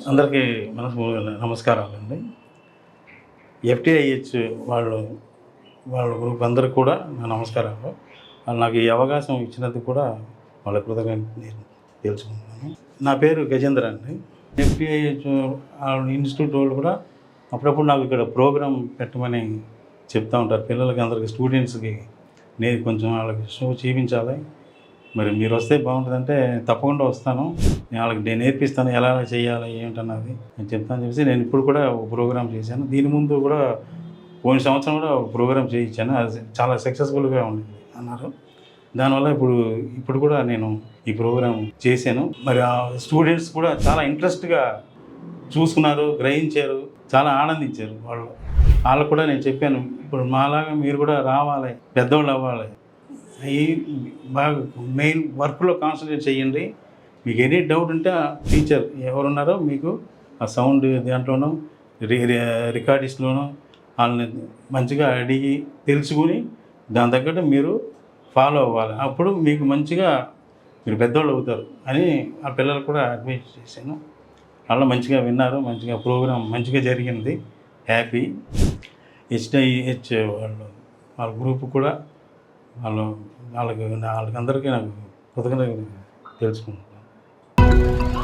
అందరికీ నమస్కారాలండి. ఎఫ్టీఐహెచ్ వాళ్ళు వాళ్ళ గ్రూప్ అందరికి కూడా నా నమస్కారాలు. వాళ్ళు నాకు ఈ అవకాశం ఇచ్చినందుకు కూడా వాళ్ళ కృతజ్ఞతలు నేను తెలుసుకుంటున్నాను. నా పేరు గజేంద్ర అండి. ఎఫ్టీఐహెచ్ ఇన్స్టిట్యూట్ వాళ్ళు కూడా అప్పుడప్పుడు నాకు ఇక్కడ ప్రోగ్రామ్ పెట్టమని చెప్తూ ఉంటారు. పిల్లలకి అందరికి స్టూడెంట్స్కి నేను కొంచెం వాళ్ళకి షో చూపించాలి, మరి మీరు వస్తే బాగుంటుందంటే తప్పకుండా వస్తాను, నేను నేర్పిస్తాను ఎలా చేయాలి ఏంటన్నది నేను చెప్తాను చెప్పేసి నేను ఇప్పుడు కూడా ఒక ప్రోగ్రామ్ చేశాను. దీని ముందు కూడా పోయిన సంవత్సరం కూడా ఒక ప్రోగ్రామ్ చేయించాను. అది చాలా సక్సెస్ఫుల్గా ఉంది అన్నారు. దానివల్ల ఇప్పుడు కూడా నేను ఈ ప్రోగ్రామ్ చేశాను. మరి ఆ స్టూడెంట్స్ కూడా చాలా ఇంట్రెస్ట్గా చూసుకున్నారు, గ్రహించారు, చాలా ఆనందించారు. వాళ్ళకు కూడా నేను చెప్పాను, ఇప్పుడు మాలాగా మీరు కూడా రావాలి, పెద్దవాళ్ళు అవ్వాలి, అవి బాగా మెయిన్ వర్క్లో కాన్సన్ట్రేట్ చేయండి. మీకు ఎనీ డౌట్ ఉంటే ఆ టీచర్ ఎవరున్నారో మీకు ఆ సౌండ్ దాంట్లోనూ రికార్డిస్ట్లోనూ వాళ్ళని మంచిగా అడిగి తెలుసుకుని దాని తగ్గట్టు మీరు ఫాలో అవ్వాలి. అప్పుడు మీకు మంచిగా మీరు పెద్దవాళ్ళు అవుతారు అని ఆ పిల్లలు కూడా అడ్వైజ్ చేశాను. వాళ్ళు మంచిగా విన్నారు, మంచిగా ప్రోగ్రాం మంచిగా జరిగింది. హ్యాపీ. హెచ్ఐహెచ్ వాళ్ళ గ్రూప్ కూడా వాళ్ళకందరికీ నాకు కృతజ్ఞతలు తెలుసుకుంటున్నాను.